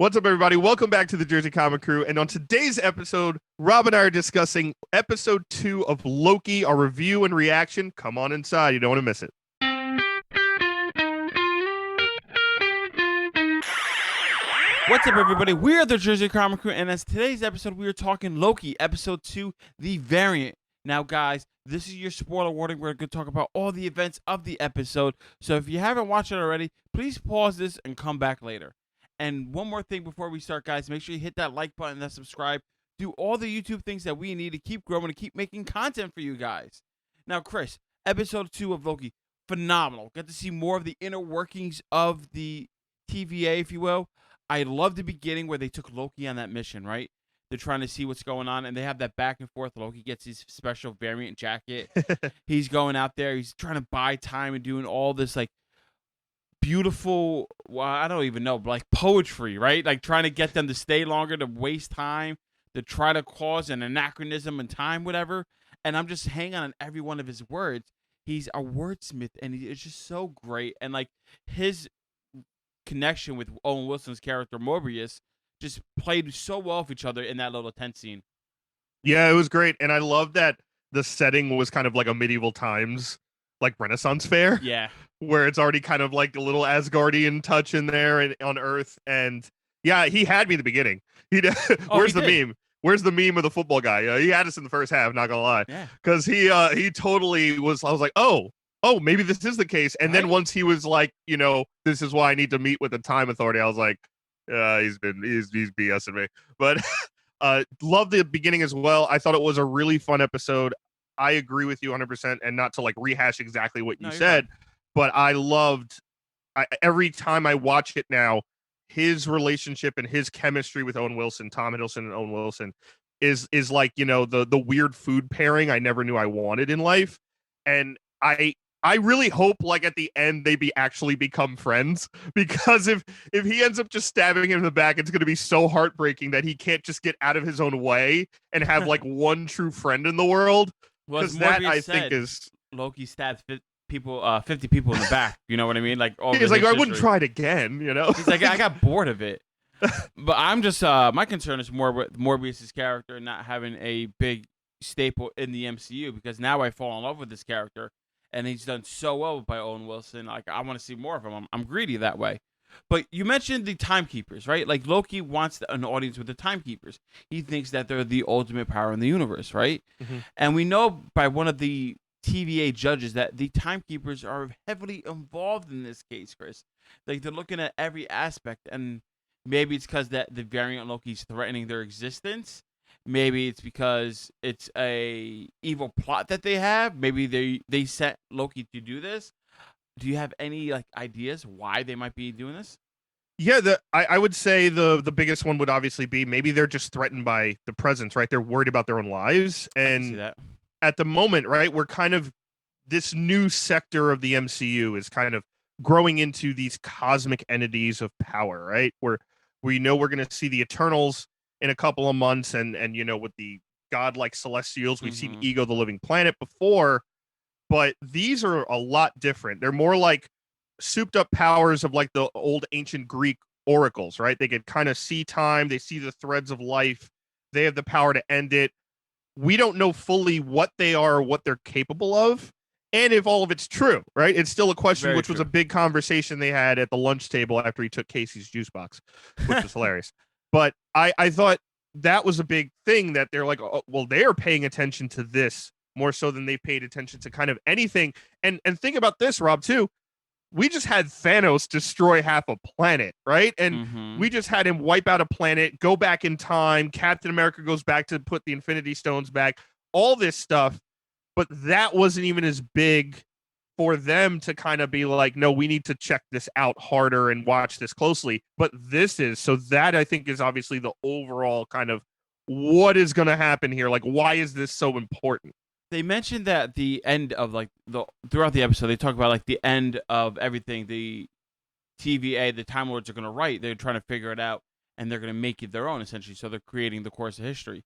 What's up, everybody? Welcome back to the Jersey Comic Crew. And on today's episode, Rob and I are discussing episode 2 of Loki, our review and reaction. Come on inside. You don't want to miss it. What's up, everybody? We are the Jersey Comic Crew, and as today's episode, we are talking Loki, episode 2, The Variant. Now, guys, this is your spoiler warning. We're going to talk about all the events of the episode. So if you haven't watched it already, please pause this and come back later. And one more thing before we start, guys, make sure you hit that like button, that subscribe, do all the YouTube things that we need to keep growing and keep making content for you guys. Now, Chris, episode 2 of Loki, phenomenal. Got to see more of the inner workings of the TVA, if you will. I love the beginning where they took Loki on that mission, right? They're trying to see what's going on, and they have that back and forth. Loki gets his special variant jacket. He's going out there. He's trying to buy time and doing all this, like, beautiful, well, I don't even know, but like poetry, right? Like trying to get them to stay longer, to waste time, to try to cause an anachronism in time, whatever. And I'm just hanging on every one of his words. He's a wordsmith, and it's just so great. And like his connection with Owen Wilson's character Mobius just played so well with each other in that little tent scene. Yeah, it was great. And I love that the setting was kind of like a medieval times, like Renaissance fair. Yeah. Where it's already kind of like a little Asgardian touch in there and on Earth. And yeah, he had me in the beginning. Where's the meme? Where's the meme of the football guy? He had us in the first half, not gonna lie. Yeah. Because he totally was. I was like, oh, maybe this is the case. And then once he was like, this is why I need to meet with the Time Authority, I was like, he's BSing me. But love the beginning as well. I thought it was a really fun episode. I agree with you 100%, and not to like rehash exactly what you said. But I loved every time I watch it now, his relationship and his chemistry with Owen Wilson, Tom Hiddleston and Owen Wilson is like, the weird food pairing I never knew I wanted in life. And I really hope like at the end they actually become friends, because if he ends up just stabbing him in the back, it's going to be so heartbreaking that he can't just get out of his own way and have like one true friend in the world. Because that I think is Loki stabbed 50 people in the back. You know what I mean? Like, he's like, I wouldn't try it again. He's like, I got bored of it. But I'm just my concern is more with Morbius's character not having a big staple in the MCU, because now I fall in love with this character, and he's done so well by Owen Wilson. Like, I want to see more of him. I'm greedy that way. But you mentioned the timekeepers, right? Like, Loki wants an audience with the timekeepers. He thinks that they're the ultimate power in the universe, right? Mm-hmm. And we know by one of the TVA judges that the timekeepers are heavily involved in this case, Chris. Like, they're looking at every aspect, and maybe it's because that the variant Loki's threatening their existence. Maybe it's because it's a evil plot that they have. Maybe they set Loki to do this. Do you have any like ideas why they might be doing this? Yeah, I would say the biggest one would obviously be maybe they're just threatened by the presence, right? They're worried about their own lives. And see that. At the moment, right, we're kind of, this new sector of the MCU is kind of growing into these cosmic entities of power, right? Where we know we're going to see the Eternals in a couple of months, and with the godlike Celestials, we've seen Ego the Living Planet before. But these are a lot different. They're more like souped up powers of like the old ancient Greek oracles, right? They can kind of see time. They see the threads of life. They have the power to end it. We don't know fully what they are or what they're capable of, and if all of it's true, right? It's still a question. Very which true. Was a big conversation they had at the lunch table after he took Casey's juice box, which was hilarious. But I thought that was a big thing, that they're like, oh, well, they are paying attention to this more so than they paid attention to kind of anything. And think about this, Rob, too. We just had Thanos destroy half a planet, right? And we just had him wipe out a planet, go back in time. Captain America goes back to put the Infinity Stones back, all this stuff. But that wasn't even as big for them to kind of be like, no, we need to check this out harder and watch this closely. But this is, so that I think is obviously the overall kind of what is going to happen here. Like, why is this so important? They mentioned that the end of like throughout the episode, they talk about like the end of everything. The TVA, the Time Lords, are going to write. They're trying to figure it out, and they're going to make it their own, essentially. So they're creating the course of history.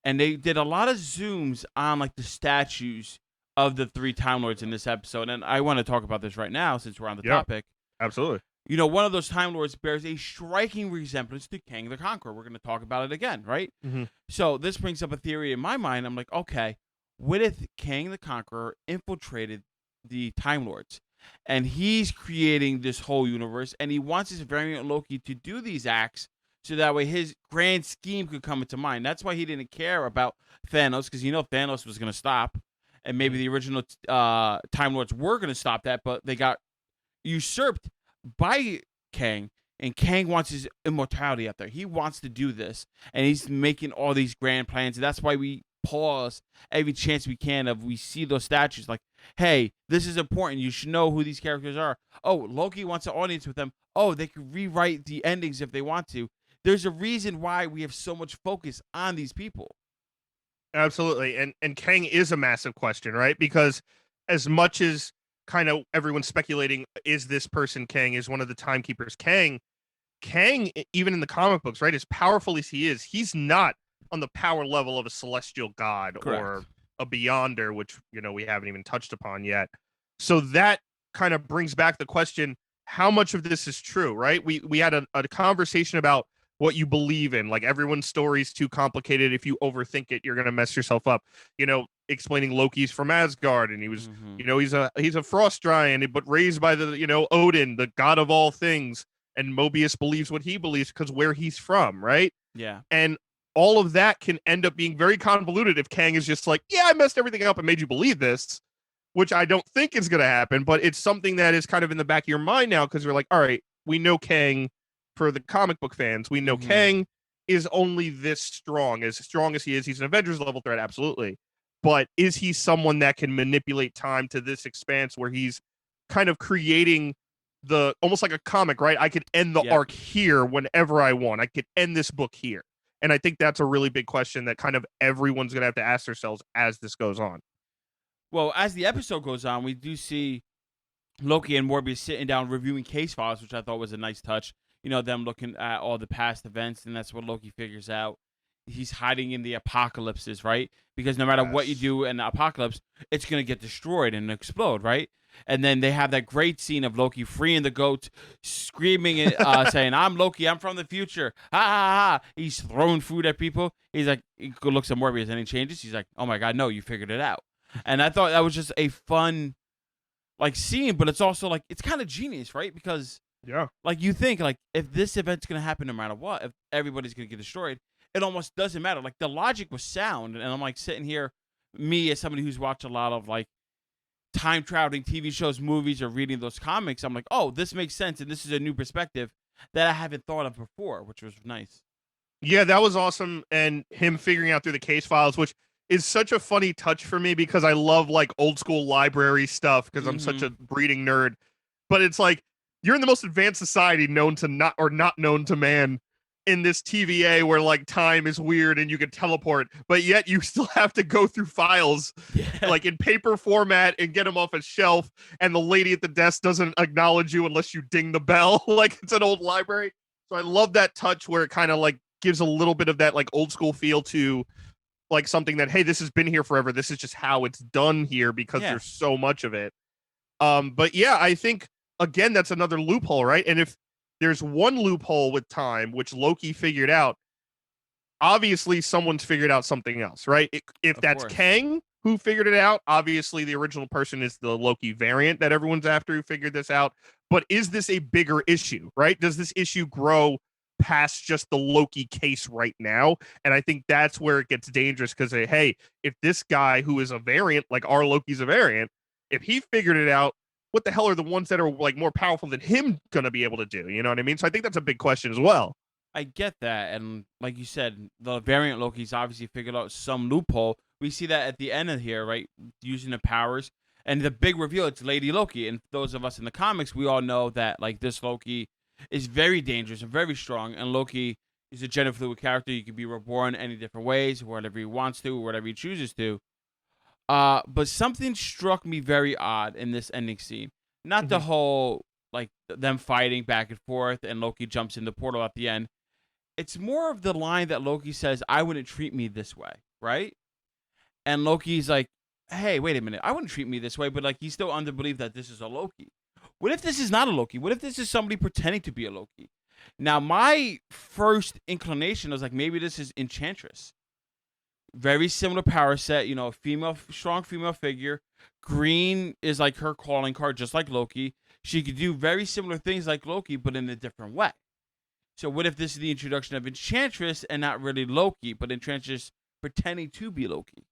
And they did a lot of zooms on like the statues of the 3 Time Lords in this episode. And I want to talk about this right now since we're on the topic. Absolutely. one of those Time Lords bears a striking resemblance to Kang the Conqueror. We're going to talk about it again, right? Mhm. So this brings up a theory in my mind. I'm like, okay, what if Kang the Conqueror infiltrated the Time Lords, and he's creating this whole universe, and he wants his variant Loki to do these acts so that way his grand scheme could come into mind. That's why he didn't care about Thanos, because Thanos was going to stop, and maybe the original Time Lords were going to stop that, but they got usurped by Kang, and Kang wants his immortality out there. He wants to do this, and he's making all these grand plans. And that's why we pause every chance we can of we see those statues. Like, hey, this is important. You should know who these characters are. Oh, Loki wants an audience with them. Oh, they could rewrite the endings if they want to. There's a reason why we have so much focus on these people. Absolutely. And Kang is a massive question, right? Because as much as kind of everyone's speculating, is this person Kang, is one of the timekeepers Kang, even in the comic books, right, as powerful as he is, he's not on the power level of a celestial god Correct. or a beyonder, which, we haven't even touched upon yet. So that kind of brings back the question, how much of this is true, right? We had a conversation about what you believe in. Like, everyone's story's too complicated. If you overthink it, you're going to mess yourself up. Explaining Loki's from Asgard, and he was, he's a frost giant, but raised by the, Odin, the god of all things. And Mobius believes what he believes because where he's from, right? Yeah. And all of that can end up being very convoluted if Kang is just like, yeah, I messed everything up and made you believe this, which I don't think is going to happen, but it's something that is kind of in the back of your mind now because we're like, all right, we know Kang for the comic book fans. We know Kang is only this strong as he is. He's an Avengers level threat, absolutely. But is he someone that can manipulate time to this expanse where he's kind of creating the almost like a comic, right? I could end the arc here whenever I want. I could end this book here. And I think that's a really big question that kind of everyone's going to have to ask themselves as this goes on. Well, as the episode goes on, we do see Loki and Mobius sitting down reviewing case files, which I thought was a nice touch. Them looking at all the past events, and that's what Loki figures out. He's hiding in the apocalypses, right? Because no matter what you do in the apocalypse, it's going to get destroyed and explode, right? And then they have that great scene of Loki freeing the goat, screaming, saying, "I'm Loki. I'm from the future." Ha ha ha! He's throwing food at people. He's like, he looks at Morbius and he changes. He's like, "Oh my god, no! You figured it out." And I thought that was just a fun, scene, but it's also it's kind of genius, right? Because you think if this event's gonna happen no matter what, if everybody's gonna get destroyed, it almost doesn't matter. The logic was sound, and I'm sitting here, me as somebody who's watched a lot of time traveling TV shows, movies, or reading those comics, I'm like, oh, this makes sense, and this is a new perspective that I haven't thought of before, which was nice. Yeah, that was awesome, and him figuring out through the case files, which is such a funny touch for me because I love old school library stuff because I'm such a breeding nerd. But it's you're in the most advanced society known to not known to man in this TVA where time is weird and you can teleport, but yet you still have to go through files in paper format and get them off a shelf, and the lady at the desk doesn't acknowledge you unless you ding the bell it's an old library. So I love that touch where it kind of gives a little bit of that old school feel to something that, hey, this has been here forever. This is just how it's done here because there's so much of it. But yeah, I think again, that's another loophole, right? And if there's one loophole with time, which Loki figured out, obviously someone's figured out something else, right? If that's Kang who figured it out, obviously the original person is the Loki variant that everyone's after who figured this out. But is this a bigger issue, right? Does this issue grow past just the Loki case right now? And I think that's where it gets dangerous because, hey, if this guy who is a variant, like our Loki's a variant, if he figured it out, what the hell are the ones that are more powerful than him going to be able to do? You know what I mean? So I think that's a big question as well. I get that. And like you said, the variant Loki's obviously figured out some loophole. We see that at the end of here, right? Using the powers. And the big reveal, it's Lady Loki. And those of us in the comics, we all know that this Loki is very dangerous and very strong. And Loki is a gender fluid character. You can be reborn any different ways, whatever he wants to, whatever he chooses to. But something struck me very odd in this ending scene. Not the whole, them fighting back and forth and Loki jumps in the portal at the end. It's more of the line that Loki says, "I wouldn't treat me this way," right? And Loki's like, hey, wait a minute. I wouldn't treat me this way, but he's still under belief that this is a Loki. What if this is not a Loki? What if this is somebody pretending to be a Loki? Now, my first inclination was like, maybe this is Enchantress. Very similar power set, you know, strong female figure. Green is like her calling card, just like Loki. She could do very similar things like Loki, but in a different way. So what if this is the introduction of Enchantress and not really Loki, but Enchantress pretending to be Loki?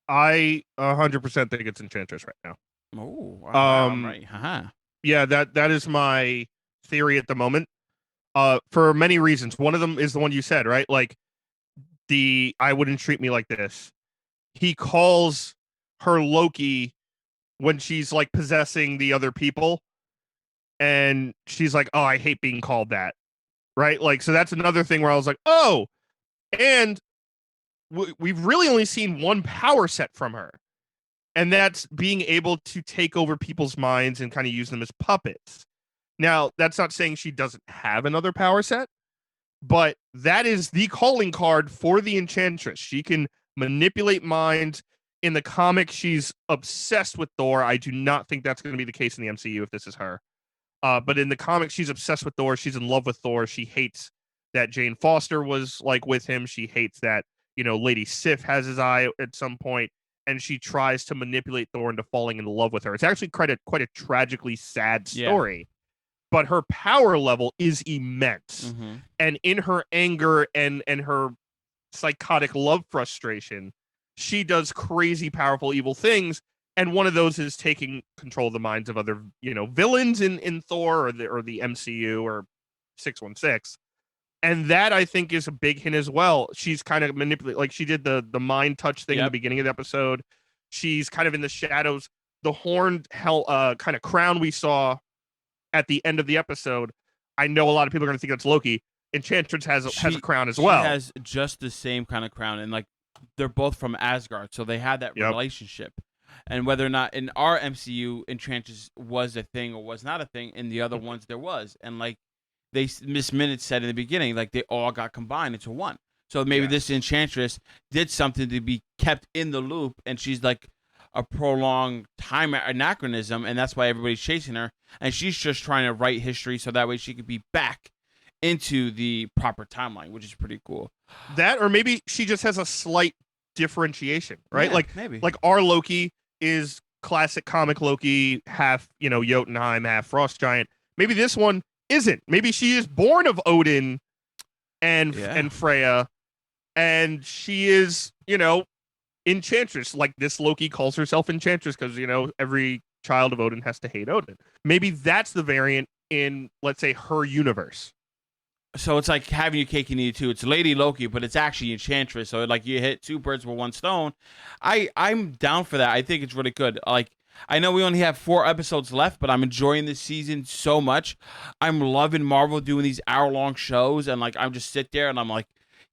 I 100% think it's Enchantress right now. Oh, wow, I'm right. Yeah, that is my theory at the moment. For many reasons. One of them is the one you said, right? Like I wouldn't treat me like this. He calls her Loki when she's like possessing the other people, and she's like, "Oh, I hate being called that." Right? Like, so that's another thing where I was like, "Oh," and we've really only seen one power set from her, and that's being able to take over people's minds and kind of use them as puppets. Now, that's not saying she doesn't have another power set, but that is the calling card for the Enchantress. She can manipulate minds. In the comic, she's obsessed with Thor. I do not think that's going to be the case in the MCU if this is her. But in the comic, she's obsessed with Thor. She's in love with Thor. She hates that Jane Foster was like with him. She hates that, you know, Lady Sif has his eye at some point, and she tries to manipulate Thor into falling in love with her. It's actually quite a tragically sad story. Yeah. But her power level is immense. Mm-hmm. And in her anger and her psychotic love frustration, she does crazy, powerful, evil things. And one of those is taking control of the minds of other, you know, villains in Thor or the MCU or 616. And that, I think, is a big hint as well. She's kind of manipulating, like she did the mind touch thing in the beginning of the episode. She's kind of in the shadows. The horned kind of crown we saw at the end of the episode, I know a lot of people are going to think that's Loki. Enchantress has a crown as well. She has just the same kind of crown, and like they're both from Asgard, so they had that relationship. And whether or not in our MCU Enchantress was a thing or was not a thing, in the other ones there was, and like Miss Minutes said in the beginning, like they all got combined into one. So maybe this Enchantress did something to be kept in the loop, and she's like a prolonged time anachronism, and that's why everybody's chasing her, and she's just trying to write history so that way she could be back into the proper timeline, which is pretty cool. That, or maybe she just has a slight differentiation, right? Yeah, like maybe like our Loki is classic comic Loki, half, you know, Jotunheim, half Frost Giant. Maybe this one isn't. Maybe she is born of Odin and Freya, and she is, you know, Enchantress. Like this Loki calls herself Enchantress because, you know, every child of Odin has to hate Odin. Maybe that's the variant in, let's say, her universe. So it's like having your cake and eat it too. It's Lady Loki, but it's actually Enchantress. So like you hit two birds with one stone. I'm down for that. I think it's really good. Like I know we only have 4 episodes left, but I'm enjoying this season so much. I'm loving Marvel doing these hour-long shows, and like I'm just sit there and I'm like,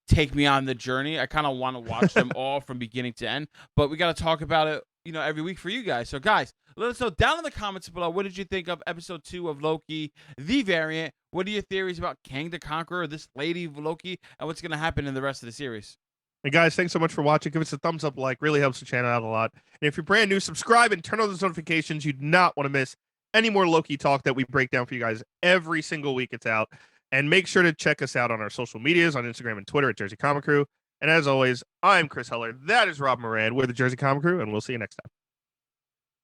take me on the journey. I kind of want to watch them all from beginning to end, but we got to talk about it, you know, every week for you guys. So guys, let us know down in the comments below, what did you think of episode 2 of Loki, the variant? What are your theories about Kang the Conqueror, this lady Loki, and what's going to happen in the rest of the series? And guys, thanks so much for watching. Give us a thumbs up, really helps the channel out a lot. And if you're brand new, subscribe and turn on those notifications. You do not want to miss any more Loki talk that we break down for you guys every single week it's out. And make sure to check us out on our social medias, on Instagram and Twitter at Jersey Comic Crew. And as always, I'm Chris Heller. That is Rob Moran. We're the Jersey Comic Crew, and we'll see you next time.